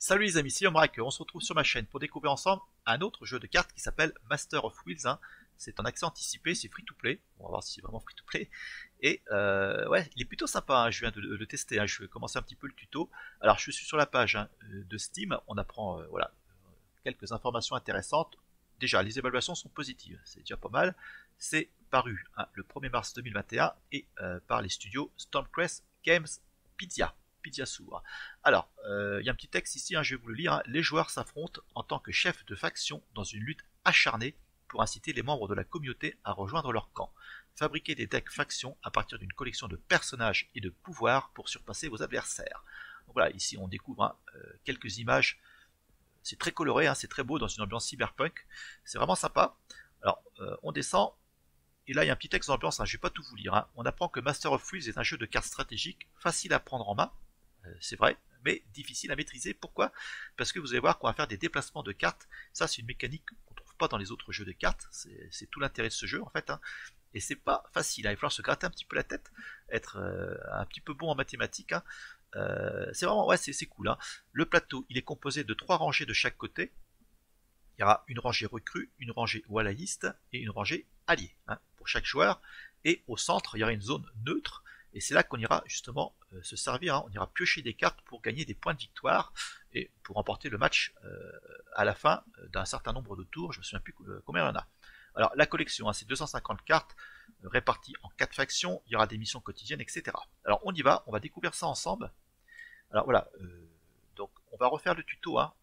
Salut les amis, c'est Yomrak, on se retrouve sur ma chaîne pour découvrir ensemble un autre jeu de cartes qui s'appelle Master of Wheels, hein. C'est en accès anticipé, c'est free to play, on va voir si c'est vraiment free to play, et ouais, il est plutôt sympa, hein. Je viens de le tester, hein. Je vais commencer un petit peu le tuto. Alors je suis sur la page, hein, de Steam, on apprend voilà, quelques informations intéressantes. Déjà, les évaluations sont positives, c'est déjà pas mal. C'est paru, hein, le 1er mars 2021 et par les studios Stormcrest Games Pizza. Pizza Sour. Alors, il y a un petit texte ici, hein, je vais vous le lire, hein. Les joueurs s'affrontent en tant que chefs de faction dans une lutte acharnée pour inciter les membres de la communauté à rejoindre leur camp. Fabriquez des decks factions à partir d'une collection de personnages et de pouvoirs pour surpasser vos adversaires. Donc voilà, ici on découvre, hein, quelques images. C'est très coloré, hein, c'est très beau dans une ambiance cyberpunk. C'est vraiment sympa. Alors, on descend. Et là, il y a un petit texte d'ambiance, hein, je ne vais pas tout vous lire, hein. On apprend que Master of Wheels est un jeu de cartes stratégiques facile à prendre en main, c'est vrai, mais difficile à maîtriser. Pourquoi? Parce que vous allez voir qu'on va faire des déplacements de cartes. Ça, c'est une mécanique qu'on ne trouve pas dans les autres jeux de cartes. C'est tout l'intérêt de ce jeu, en fait, hein. Et c'est pas facile, hein. Il va falloir se gratter un petit peu la tête, être un petit peu bon en mathématiques, hein. C'est vraiment, ouais, c'est cool, hein. Le plateau, il est composé de 3 rangées de chaque côté. Il y aura une rangée recrue, une rangée wallahiste et une rangée alliée, hein, pour chaque joueur. Et au centre, il y aura une zone neutre. Et c'est là qu'on ira justement se servir, hein. On ira piocher des cartes pour gagner des points de victoire et pour remporter le match à la fin d'un certain nombre de tours. Je ne me souviens plus combien il y en a. Alors la collection, hein, c'est 250 cartes réparties en 4 factions. Il y aura des missions quotidiennes, etc. Alors on y va, on va découvrir ça ensemble. Alors voilà, donc on va refaire le tuto, hein.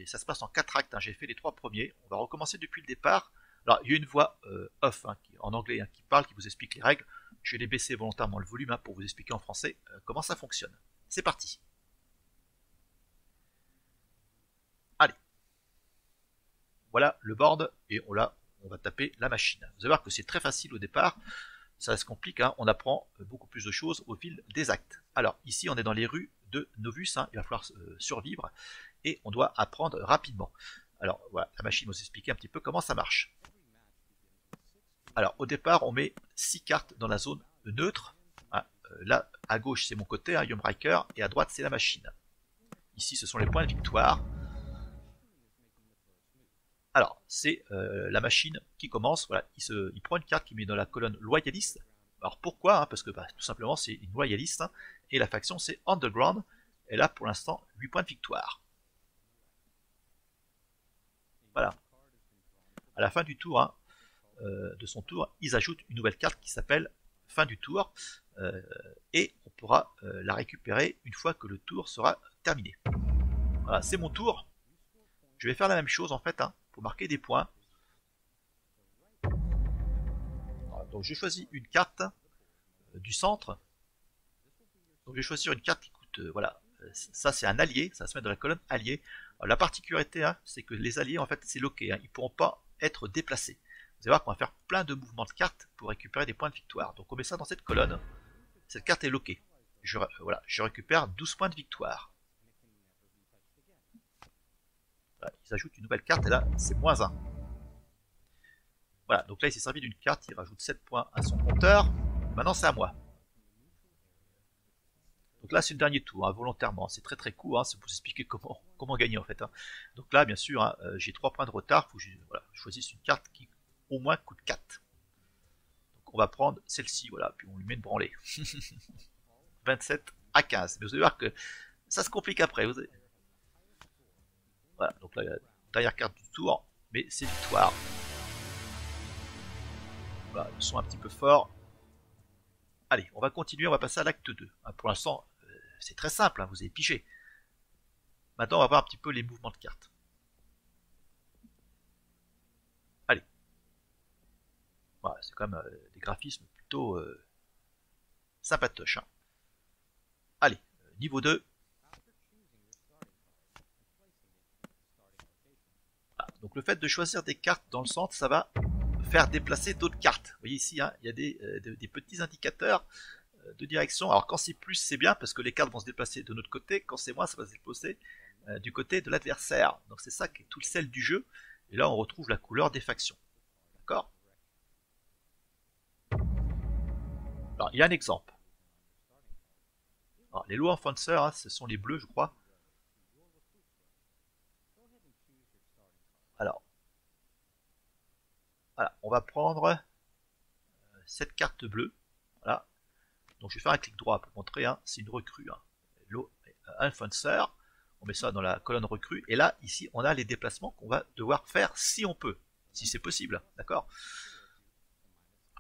Ça se passe en 4 actes, hein. J'ai fait les 3 premiers. On va recommencer depuis le départ. Alors il y a une voix off, hein, en anglais, hein, qui parle, qui vous explique les règles. Je vais baisser volontairement le volume, hein, pour vous expliquer en français comment ça fonctionne. C'est parti. Allez, voilà le board et on va taper la machine. Vous allez voir que c'est très facile au départ. Ça se complique, hein. On apprend beaucoup plus de choses au fil des actes. Alors ici on est dans les rues de Novus, hein. Il va falloir survivre et on doit apprendre rapidement. Alors voilà, la machine va vous expliquer un petit peu comment ça marche. Alors au départ on met 6 cartes dans la zone neutre, hein. Là à gauche c'est mon côté, hein, Yomriker, et à droite c'est la machine. Ici ce sont les points de victoire. Alors c'est la machine qui commence, voilà, il prend une carte qui met dans la colonne loyaliste. Alors pourquoi, hein, parce que tout simplement c'est une loyaliste, hein, et la faction c'est Underground. Elle a pour l'instant 8 points de victoire. Voilà. À la fin du tour, hein, de son tour, ils ajoutent une nouvelle carte qui s'appelle fin du tour, et on pourra la récupérer une fois que le tour sera terminé. Voilà, c'est mon tour. Je vais faire la même chose en fait, hein, pour marquer des points. Voilà, donc j'ai choisi une carte du centre. Donc je vais choisir une carte qui coûte, voilà, ça c'est un allié, ça va se met dans la colonne allié. Alors, la particularité, hein, c'est que les alliés en fait c'est loqué, hein, ils ne pourront pas être déplacés. Vous allez voir qu'on va faire plein de mouvements de cartes pour récupérer des points de victoire. Donc on met ça dans cette colonne. Cette carte est loquée. Voilà, je récupère 12 points de victoire. Voilà, ils ajoutent une nouvelle carte et là c'est moins 1. Voilà, donc là il s'est servi d'une carte, il rajoute 7 points à son compteur. Maintenant c'est à moi. Donc là c'est le dernier tour, hein, volontairement. C'est très très court, hein, c'est pour vous expliquer comment gagner en fait, hein. Donc là bien sûr, hein, j'ai 3 points de retard, il faut que je choisisse une carte qui au moins coûte 4. Donc on va prendre celle-ci, voilà, puis on lui met une branlée. 27 à 15. Mais vous allez voir que ça se complique après. Voilà, donc là, la dernière carte du tour, mais c'est victoire. Voilà, le son un petit peu fort. Allez, on va continuer, on va passer à l'acte 2. Pour l'instant, c'est très simple, hein, vous avez pigé. Maintenant, on va voir un petit peu les mouvements de cartes. Allez. Voilà, c'est quand même des graphismes plutôt sympatoches, hein. Allez, niveau 2. Ah, donc le fait de choisir des cartes dans le centre, ça va faire déplacer d'autres cartes. Vous voyez ici, hein, il y a des petits indicateurs de direction. Alors quand c'est plus, c'est bien parce que les cartes vont se déplacer de notre côté. Quand c'est moins, ça va se déplacer du côté de l'adversaire. Donc c'est ça qui est tout le sel du jeu. Et là, on retrouve la couleur des factions. D'accord? Alors, il y a un exemple. Alors, les lois en Fencer, hein, ce sont les bleus, je crois. Voilà, on va prendre cette carte bleue. Voilà. Donc je vais faire un clic droit pour montrer, hein, c'est une recrue. Hein. Enhancer, on met ça dans la colonne recrue, et là, ici, on a les déplacements qu'on va devoir faire si on peut, si c'est possible, d'accord.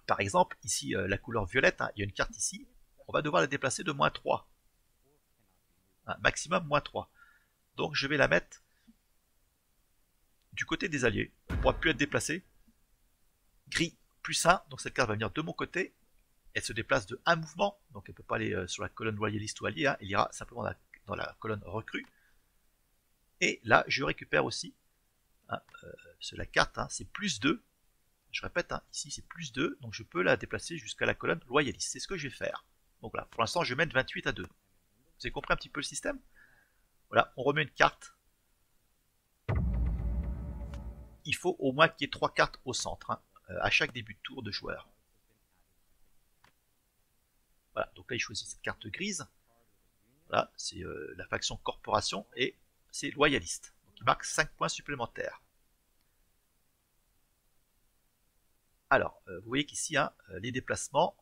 Par exemple, ici, la couleur violette, hein, il y a une carte ici, on va devoir la déplacer de -3. Hein, maximum -3. Donc je vais la mettre du côté des alliés, elle ne pourra plus être déplacée. Gris, +1, donc cette carte va venir de mon côté, elle se déplace de un mouvement, donc elle ne peut pas aller sur la colonne loyaliste ou allié, hein, elle ira simplement dans la colonne recrue. Et là, je récupère aussi, hein, la carte, hein, c'est +2, je répète, hein, ici c'est +2, donc je peux la déplacer jusqu'à la colonne loyaliste, c'est ce que je vais faire. Donc là, pour l'instant, je vais mettre 28 à 2. Vous avez compris un petit peu le système? Voilà, on remet une carte. Il faut au moins qu'il y ait 3 cartes au centre, hein, à chaque début de tour de joueur. Voilà, donc là il choisit cette carte grise. Voilà, c'est la faction corporation et c'est loyaliste. Donc il marque 5 points supplémentaires. Alors, vous voyez qu'ici, hein, les déplacements,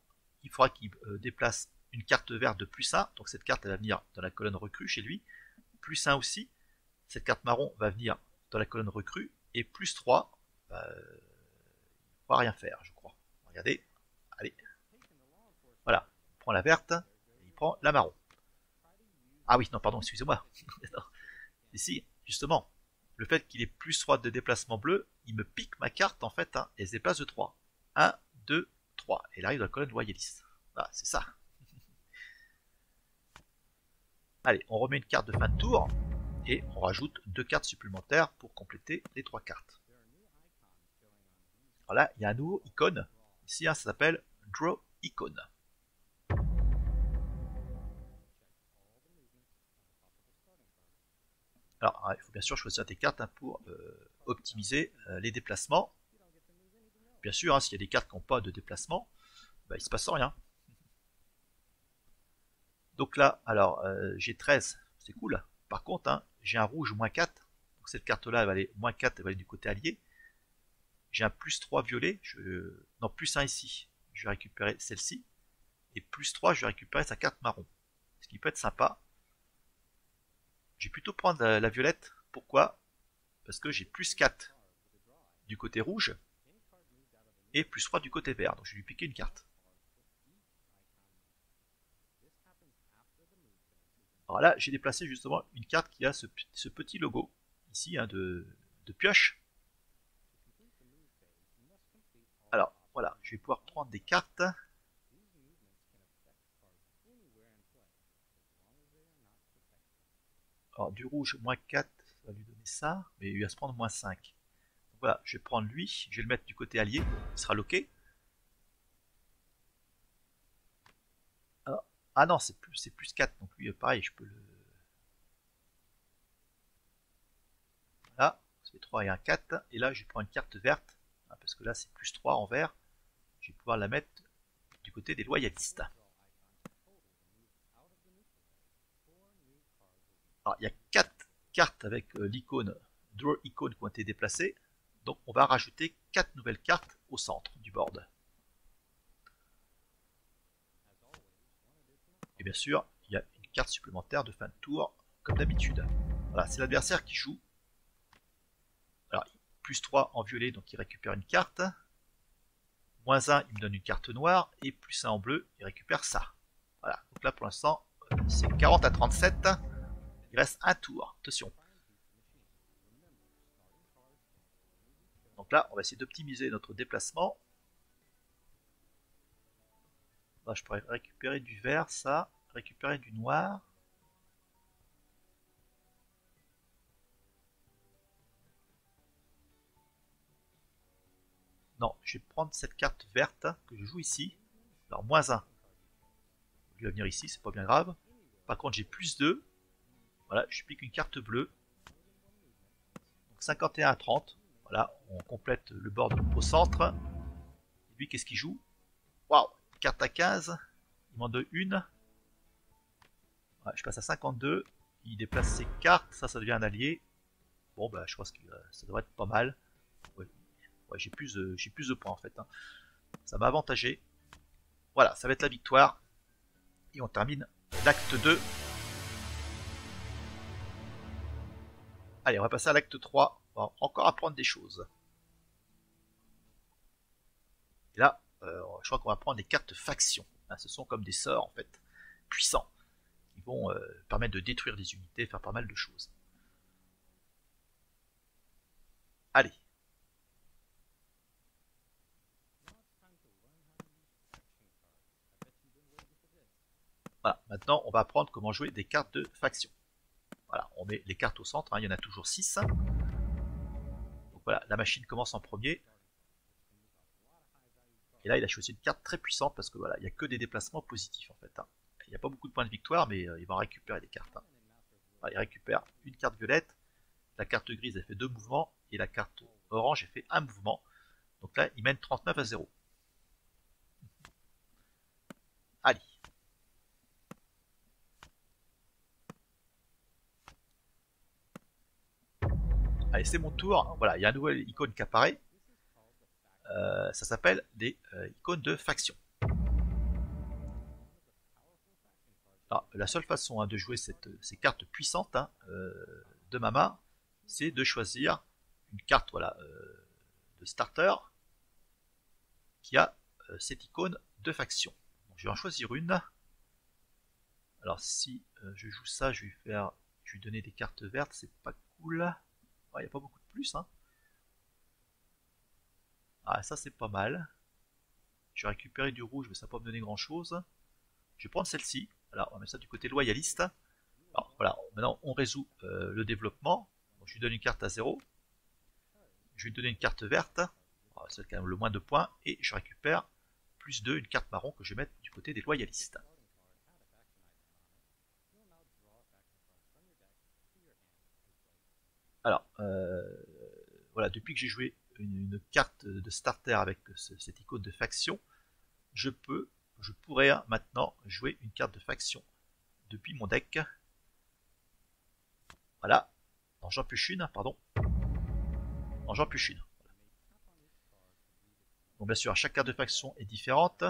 il faudra qu'il déplace une carte verte de +1, donc cette carte elle va venir dans la colonne recrue chez lui, +1 aussi, cette carte marron va venir dans la colonne recrue, et +3, bah, il ne pourra rien faire, je crois. Regardez, allez, voilà, il prend la verte, et il prend la marron. Ah oui, non, pardon, excusez-moi. Ici, justement, le fait qu'il ait +3 de déplacement bleu, il me pique ma carte, en fait, hein, et se déplace de 3. 1, 2, 3. Et là, il arrive dans la colonne loyaliste. Voilà, c'est ça. Allez, on remet une carte de fin de tour, et on rajoute 2 cartes supplémentaires pour compléter les 3 cartes. Alors là, il y a un nouveau icône. Ici, hein, ça s'appelle Draw Icon. Alors, il faut bien sûr choisir des cartes, hein, pour optimiser les déplacements. Bien sûr, hein, s'il y a des cartes qui n'ont pas de déplacement, bah, il ne se passe rien. Donc là, alors, j'ai 13, c'est cool. Par contre, hein, j'ai un rouge -4. Donc cette carte-là, elle va aller -4, elle va aller du côté allié. J'ai un +3 violet. Non, +1 ici. Je vais récupérer celle-ci. Et +3, je vais récupérer sa carte marron. Ce qui peut être sympa. Je vais plutôt prendre la violette. Pourquoi? Parce que j'ai +4 du côté rouge et +3 du côté vert. Donc je vais lui piquer une carte. Alors là, j'ai déplacé justement une carte qui a ce petit logo ici, hein, de pioche. Alors voilà, je vais pouvoir prendre des cartes. Alors du rouge, -4, ça va lui donner ça, mais il va se prendre -5. Donc voilà, je vais prendre lui, je vais le mettre du côté allié, il sera loqué. Alors, ah non, c'est +4, donc lui pareil, je peux le... Voilà, ça fait 3 et un 4, et là je vais prendre une carte verte, hein, parce que là c'est +3 en vert, je vais pouvoir la mettre du côté des loyalistes. Alors il y a 4 cartes avec l'icône Draw Icon qui ont été déplacées, donc on va rajouter 4 nouvelles cartes au centre du board. Et bien sûr, il y a une carte supplémentaire de fin de tour, comme d'habitude. Voilà, c'est l'adversaire qui joue. Alors, +3 en violet, donc il récupère une carte. -1, il me donne une carte noire. Et +1 en bleu, il récupère ça. Voilà, donc là pour l'instant, c'est 40 à 37. Il reste un tour, attention. Donc là, on va essayer d'optimiser notre déplacement. Là, je pourrais récupérer du vert, ça. Récupérer du noir. Non, je vais prendre cette carte verte que je joue ici. Alors, -1. Il va venir ici, c'est pas bien grave. Par contre, j'ai +2. Voilà, je pique une carte bleue. Donc 51 à 30. Voilà, on complète le board au centre. Et lui, qu'est-ce qu'il joue? Waouh, carte à 15. Il m'en donne une. Ouais, je passe à 52. Il déplace ses cartes. Ça devient un allié. Bon, bah, je pense que ça devrait être pas mal. Ouais. Ouais, j'ai plus de points en fait. Hein. Ça m'a avantagé. Voilà, ça va être la victoire. Et on termine l'acte 2. Allez, on va passer à l'acte 3. On va encore apprendre des choses. Et là, je crois qu'on va prendre des cartes factions. Hein, ce sont comme des sorts en fait, puissants. Qui vont permettre de détruire des unités, faire pas mal de choses. Allez. Voilà, maintenant on va apprendre comment jouer des cartes de faction. Voilà, on met les cartes au centre, hein, il y en a toujours 6. Donc voilà, la machine commence en premier. Et là il a choisi une carte très puissante parce que voilà, il n'y a que des déplacements positifs en fait. Hein. Il n'y a pas beaucoup de points de victoire, mais il va récupérer des cartes. Hein. Voilà, il récupère une carte violette, la carte grise elle fait 2 mouvements, et la carte orange elle fait 1 mouvement. Donc là il mène 39-0. Allez. Allez, c'est mon tour. Voilà, il y a une nouvelle icône qui apparaît. Ça s'appelle des icônes de faction. Alors, la seule façon hein, de jouer ces cartes puissantes hein, de ma main, c'est de choisir une carte voilà, de starter qui a cette icône de faction. Donc, je vais en choisir une. Alors si je joue ça, je vais lui donner des cartes vertes, c'est pas cool. Il n'y a pas beaucoup de plus. Hein. Ah, ça c'est pas mal. Je vais récupérer du rouge, mais ça va pas me donner grand chose. Je vais prendre celle-ci. Alors, on va mettre ça du côté loyaliste. Alors, voilà, maintenant on résout le développement. Donc, je lui donne une carte à 0. Je vais lui donner une carte verte. C'est quand même le moins de points. Et je récupère plus 2, une carte marron que je vais mettre du côté des loyalistes. Alors, voilà, depuis que j'ai joué une carte de starter avec cette icône de faction, je pourrais maintenant jouer une carte de faction depuis mon deck. Voilà, j'en pioche une, pardon. J'en pioche une. Bon, bien sûr, chaque carte de faction est différente.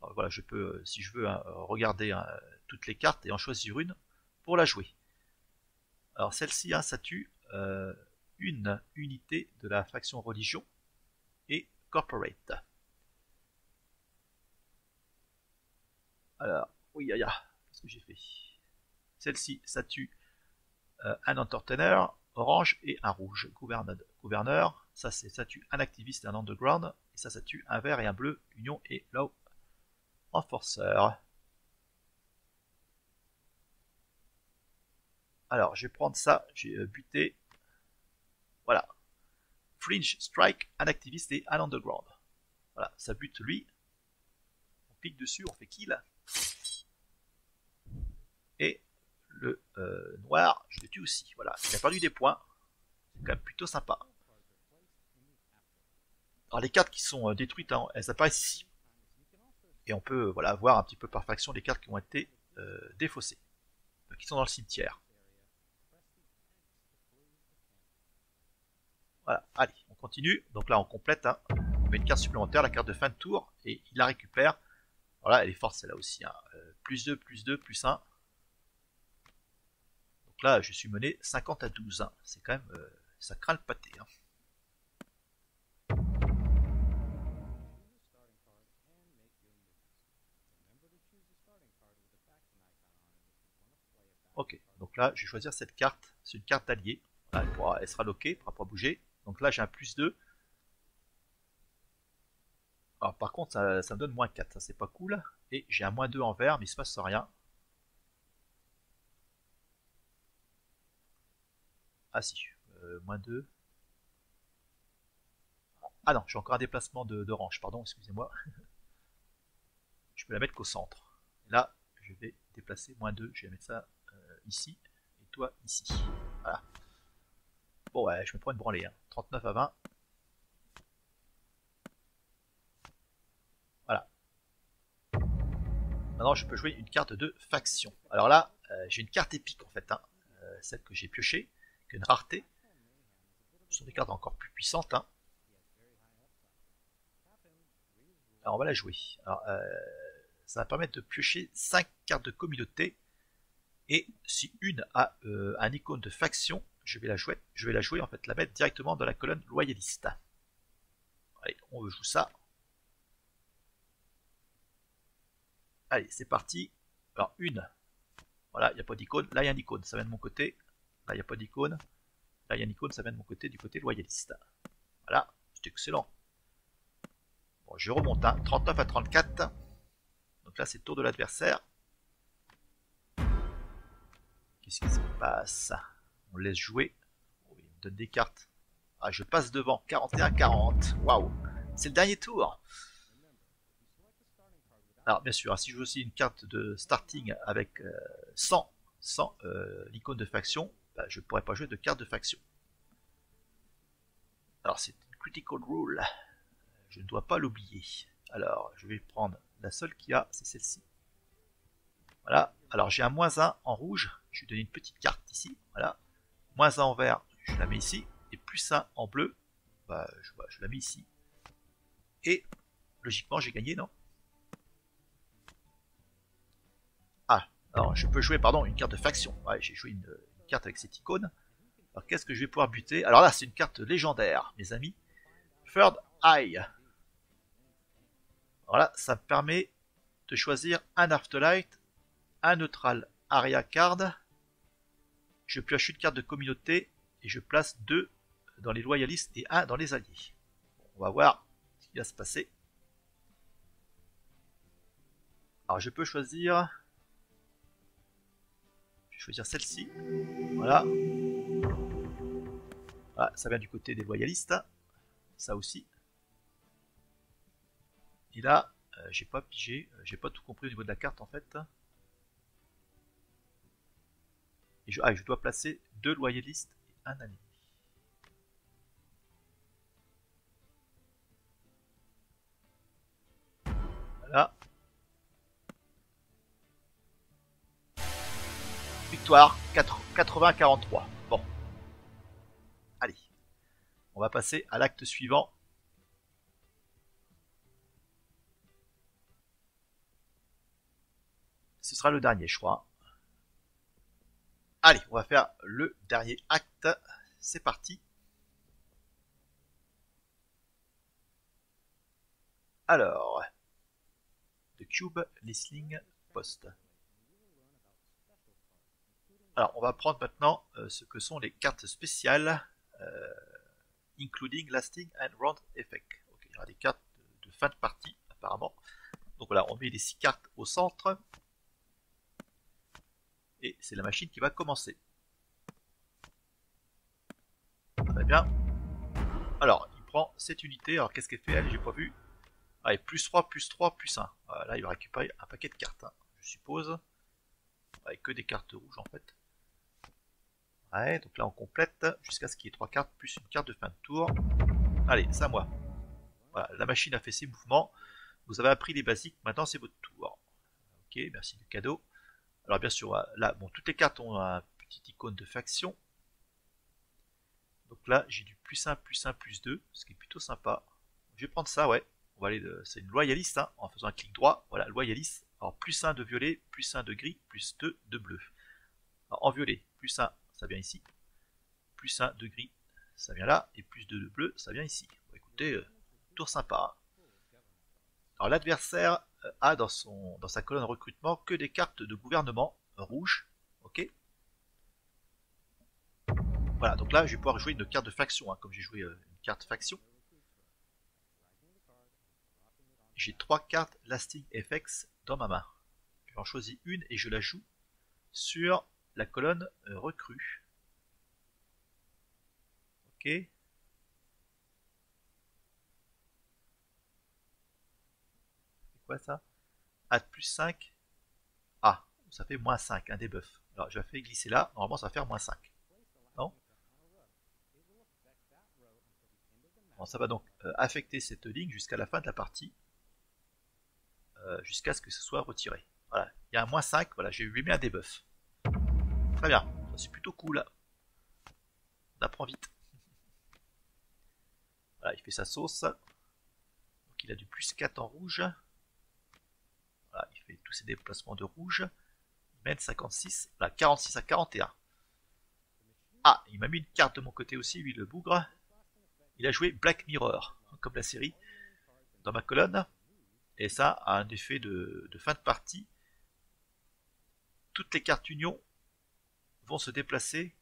Alors, voilà, je peux, si je veux, regarder toutes les cartes et en choisir une pour la jouer. Alors celle-ci, ça tue une unité de la faction religion et corporate. Alors, oui, qu'est-ce que j'ai fait? Celle-ci, ça tue un entertainer, orange et un rouge, gouverneur. Ça tue un activiste et un underground. Et ça tue un vert et un bleu, union et law enforcer. Alors, je vais prendre ça, j'ai buté. Voilà. Fringe Strike, un activiste et un underground. Voilà, ça bute lui. On clique dessus, on fait kill. Et le noir, je le tue aussi. Voilà, il a perdu des points. C'est quand même plutôt sympa. Alors les cartes qui sont détruites, hein, elles apparaissent ici. Et on peut voilà, voir un petit peu par faction les cartes qui ont été défaussées. Qui sont dans le cimetière. Voilà, allez, on continue. Donc là, on complète. Hein. On met une carte supplémentaire, la carte de fin de tour, et il la récupère. Voilà, elle est forte celle-là aussi. Hein. Plus 2, plus 2, plus 1. Donc là, je suis mené 50-12. Hein. C'est quand même... ça craint le pâté. Hein. Ok, donc là, je vais choisir cette carte. C'est une carte alliée. Voilà, elle sera loquée, elle ne pourra pas bouger. Donc là, j'ai un plus 2. Alors, par contre, ça me donne moins 4. Ça, c'est pas cool. Et j'ai un moins 2 en vert, mais il se passe rien. Ah si, moins 2. Ah non, j'ai encore un déplacement d'orange, pardon, excusez-moi. Je peux la mettre qu'au centre. Là, je vais déplacer moins 2, je vais mettre ça ici, et toi ici. Voilà. Bon ouais, je me prends une branlée, hein. 39-20. Voilà. Maintenant, je peux jouer une carte de faction. Alors là, j'ai une carte épique en fait, hein. Celle que j'ai piochée, qui est une rareté. Ce sont des cartes encore plus puissantes. Hein. Alors on va la jouer. Alors, ça va permettre de piocher 5 cartes de communauté. Et si une a un icône de faction, je vais la jouer en fait, la mettre directement dans la colonne loyaliste. Allez, on joue ça. Allez, c'est parti. Alors, une. Voilà, il n'y a pas d'icône. Là, il y a un icône, ça vient de mon côté. Là, il n'y a pas d'icône. Là, il y a un icône, ça vient de mon côté, du côté loyaliste. Voilà, c'est excellent. Bon, je remonte, hein. 39 à 34. Donc là, c'est le tour de l'adversaire. Qu'est-ce qui se passe? On laisse jouer. Oh, il me donne des cartes. Ah, je passe devant. 41-40. Waouh. C'est le dernier tour. Alors, bien sûr, si je veux aussi une carte de starting avec 100 l'icône de faction, bah, je ne pourrais pas jouer de carte de faction. Alors, c'est une critical rule. Je ne dois pas l'oublier. Alors, je vais prendre la seule qu'il y a, c'est celle-ci. Voilà. Alors, j'ai un -1 en rouge. Je vais donner une petite carte ici. Voilà. -1 en vert, je la mets ici. Et +1 en bleu, bah, je la mets ici. Et, logiquement, j'ai gagné, non? Ah, alors je peux jouer, pardon, une carte de faction. Ouais, j'ai joué une carte avec cette icône. Alors, qu'est-ce que je vais pouvoir buter? Alors là, c'est une carte légendaire, mes amis. Third Eye. Voilà, ça me permet de choisir un Afterlight, un neutral Aria card. Je pioche une carte de communauté et je place 2 dans les loyalistes et 1 dans les alliés. Bon, on va voir ce qui va se passer. Alors je peux choisir... Je vais choisir celle-ci. Voilà. Ah, ça vient du côté des loyalistes. Ça aussi. Et là, j'ai pas pigé, j'ai pas tout compris au niveau de la carte en fait. Et je dois placer 2 loyalistes et 1 allié. Voilà. Victoire 80-43. Bon. Allez. On va passer à l'acte suivant. Ce sera le dernier, je crois. Allez, on va faire le dernier acte. C'est parti. Alors, The Cube Listening Post. Alors, on va prendre maintenant ce que sont les cartes spéciales, including lasting and round effect. Okay, il y aura des cartes de fin de partie, apparemment. Donc voilà, on met les 6 cartes au centre. Et c'est la machine qui va commencer. Très bien. Alors, il prend cette unité. Alors, qu'est-ce qu'elle fait elle? J'ai pas vu. Allez, +3, +3, +1. Voilà, là, il va récupérer un paquet de cartes, hein, je suppose. Avec que des cartes rouges, en fait. Ouais, donc là, on complète jusqu'à ce qu'il y ait 3 cartes, plus une carte de fin de tour. Allez, c'est à moi. Voilà, la machine a fait ses mouvements. Vous avez appris les basiques. Maintenant, c'est votre tour. Ok, merci du cadeau. Alors, bien sûr, là, bon, toutes les cartes ont un petit icône de faction. Donc là, j'ai du +1, +1, +2, ce qui est plutôt sympa. Je vais prendre ça, ouais. On va aller c'est une loyaliste, hein, en faisant un clic droit. Voilà, loyaliste. Alors, +1 de violet, +1 de gris, +2 de bleu. Alors, en violet, +1, ça vient ici. +1 de gris, ça vient là. Et +2 de bleu, ça vient ici. Bon, écoutez, tour sympa. Alors, l'adversaire a dans sa colonne recrutement que des cartes de gouvernement rouges. Ok. Voilà, donc là, je vais pouvoir jouer une carte de faction, hein, comme j'ai joué une carte faction. J'ai 3 cartes Lasting Effects dans ma main. J'en choisis une et je la joue sur la colonne recrue. Ok. C'est quoi ça? Add +5. Ah, ça fait -5, un debuff. Alors, je la fais glisser là. Normalement, ça va faire -5. Non? Bon, ça va donc affecter cette ligne jusqu'à la fin de la partie. Jusqu'à ce que ce soit retiré. Voilà, il y a un -5, voilà, j'ai lui mis un debuff. Très bien, c'est plutôt cool. On apprend vite. Voilà, il fait sa sauce. Donc il a du plus 4 en rouge. Voilà, il fait tous ses déplacements de rouge. Il mène 56, voilà, 46 à 41. Ah, il m'a mis une carte de mon côté aussi, lui, le bougre. Il a joué Black Mirror, comme la série, dans ma colonne. Et ça a un effet de fin de partie. Toutes les cartes union vont se déplacer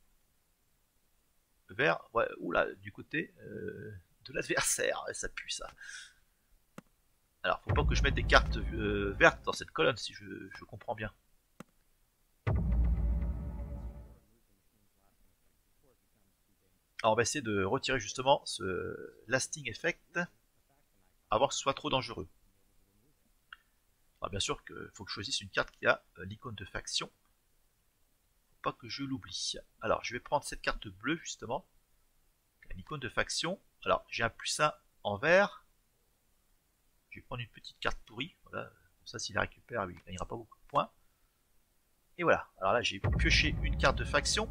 vers, ouais, oula, du côté de l'adversaire. Ça pue ça. Alors, faut pas que je mette des cartes vertes dans cette colonne, si je comprends bien. Alors, on va essayer de retirer justement ce lasting effect avant que ce soit trop dangereux. Alors, bien sûr qu'il faut que je choisisse une carte qui a l'icône de faction. Faut pas que je l'oublie. Alors, je vais prendre cette carte bleue justement. Une icône de faction. Alors, j'ai un +1 en vert. Je vais prendre une petite carte pourrie. Voilà. Comme ça, s'il la récupère, il ne gagnera pas beaucoup de points. Et voilà. Alors là, j'ai pioché une carte de faction.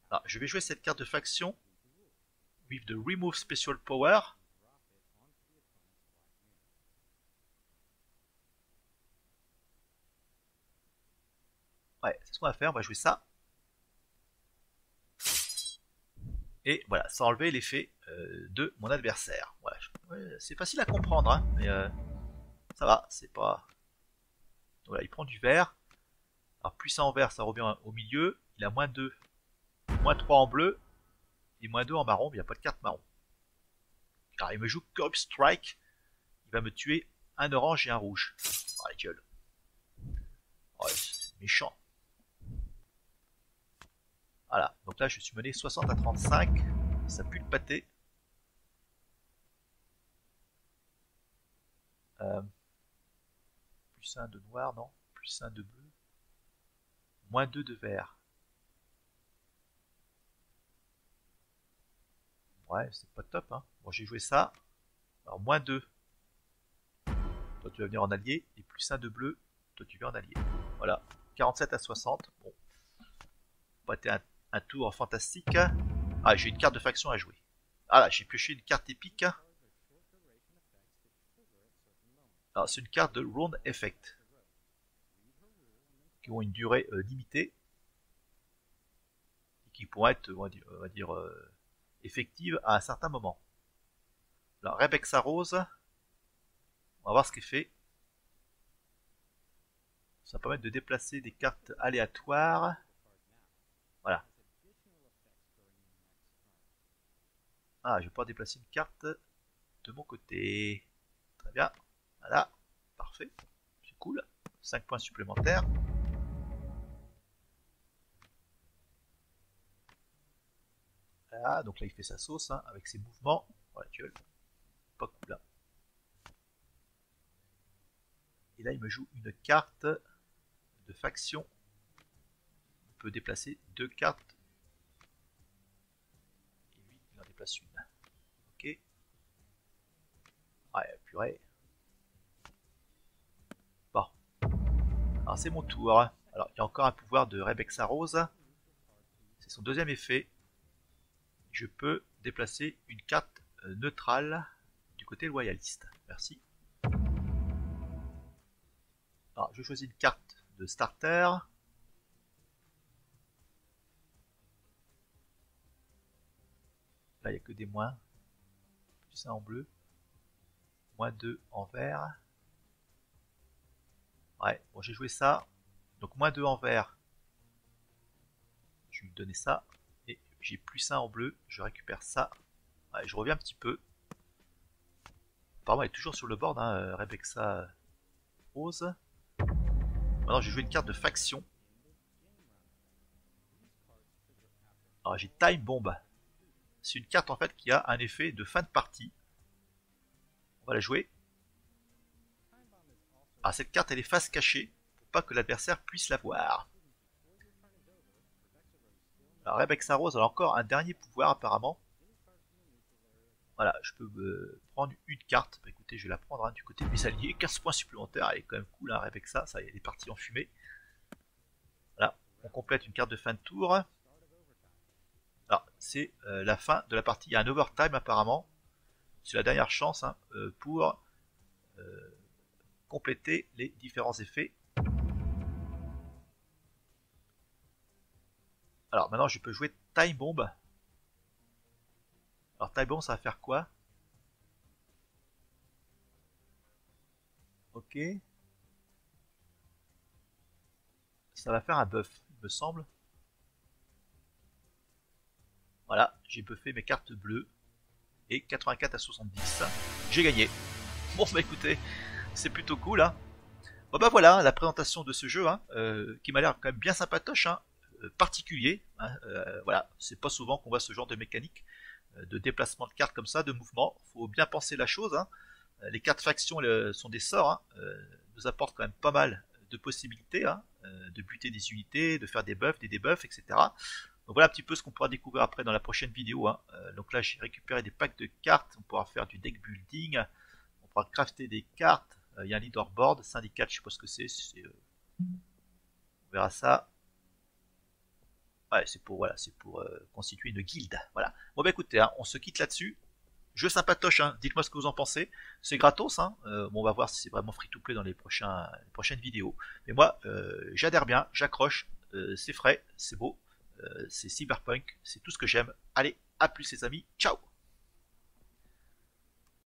Alors, je vais jouer cette carte de faction with the remove special power. Ouais, c'est ce qu'on va faire. On va jouer ça. Et voilà, sans enlever l'effet de mon adversaire. Voilà. Ouais, c'est facile à comprendre, hein, mais ça va, c'est pas... Voilà, il prend du vert. Alors, plus 1 en vert, ça revient au milieu. Il a -2, -3 en bleu. Et -2 en marron, mais il n'y a pas de carte marron. Alors, il me joue Curb Strike. Il va me tuer un orange et un rouge. Oh, la gueule. Oh, c'est méchant. Voilà, donc là, je suis mené 60 à 35. Ça pue le pâté. +1 de noir, non. +1 de bleu. -2 de vert. Ouais, c'est pas top, hein. Bon, j'ai joué ça. Alors, -2. Toi, tu vas venir en allié. Et +1 de bleu. Toi, tu viens en allié. Voilà. 47 à 60. Bon. Pas été un tour fantastique. Ah, j'ai une carte de faction à jouer. Ah là, j'ai pioché une carte épique. Alors, c'est une carte de Round Effect. Qui ont une durée limitée. Et qui pourront être, on va dire effectives à un certain moment. Alors, Rebecca Rose. On va voir ce qu'elle fait. Ça va permettre de déplacer des cartes aléatoires. Voilà. Ah, je vais pouvoir déplacer une carte de mon côté. Très bien. Voilà. Parfait. C'est cool. 5 points supplémentaires. Voilà. Donc là, il fait sa sauce hein, avec ses mouvements. Voilà, gueule. Pas cool là. Et là, il me joue une carte de faction. On peut déplacer 2 cartes. Et lui, il en déplace une. Ok. Ouais, purée. Bon. Alors, c'est mon tour. Alors, il y a encore un pouvoir de Rebecca Rose. C'est son deuxième effet. Je peux déplacer une carte neutrale du côté loyaliste. Merci. Alors, je choisis une carte de starter. Là, il n'y a que des moins. +1 en bleu. -2 en vert. Ouais, bon, j'ai joué ça. Donc, -2 en vert. Je vais lui donner ça. Et j'ai +1 en bleu. Je récupère ça. Ouais, je reviens un petit peu. Apparemment, elle est toujours sur le board, hein, Rebecca Rose. Maintenant, j'ai joué une carte de faction. Alors, j'ai Time Bomb. C'est une carte en fait qui a un effet de fin de partie. On va la jouer. Alors, cette carte, elle est face cachée pour pas que l'adversaire puisse la voir. Alors, Rebecca Rose a encore un dernier pouvoir apparemment. Voilà, je peux prendre une carte. Bah, écoutez, je vais la prendre hein, du côté de mes alliés. 15 points supplémentaires, elle est quand même cool, hein, Rebecca. Ça, elle est partie en fumée. Voilà, on complète une carte de fin de tour. Alors, c'est la fin de la partie. Il y a un overtime apparemment. C'est la dernière chance hein, pour compléter les différents effets. Alors maintenant je peux jouer Time Bomb. Alors Time Bomb ça va faire quoi? Ok. Ça va faire un buff, il me semble. Voilà, j'ai buffé mes cartes bleues. Et 84 à 70. J'ai gagné. Bon bah écoutez, c'est plutôt cool hein. Bon bah voilà la présentation de ce jeu hein, qui m'a l'air quand même bien sympatoche hein, particulier. Hein, voilà, c'est pas souvent qu'on voit ce genre de mécanique de déplacement de cartes comme ça, de mouvement. Faut bien penser la chose. Hein. Les cartes factions sont des sorts, hein, nous apportent quand même pas mal de possibilités hein, de buter des unités, de faire des buffs, des debuffs, etc. Donc voilà un petit peu ce qu'on pourra découvrir après dans la prochaine vidéo. Hein. Donc là j'ai récupéré des packs de cartes, on pourra faire du deck building, on pourra crafter des cartes. Il y a un leaderboard, syndicat, je sais pas ce que c'est. On verra ça. Ouais, c'est pour voilà, c'est pour constituer une guilde. Voilà. Bon bah écoutez, hein, on se quitte là-dessus. Jeu sympatoche, hein. Dites-moi ce que vous en pensez. C'est gratos, hein. Bon, on va voir si c'est vraiment free to play dans les prochaines vidéos. Mais moi, j'adhère bien, j'accroche. C'est frais, c'est beau, c'est cyberpunk, c'est tout ce que j'aime. Allez, à plus les amis, ciao.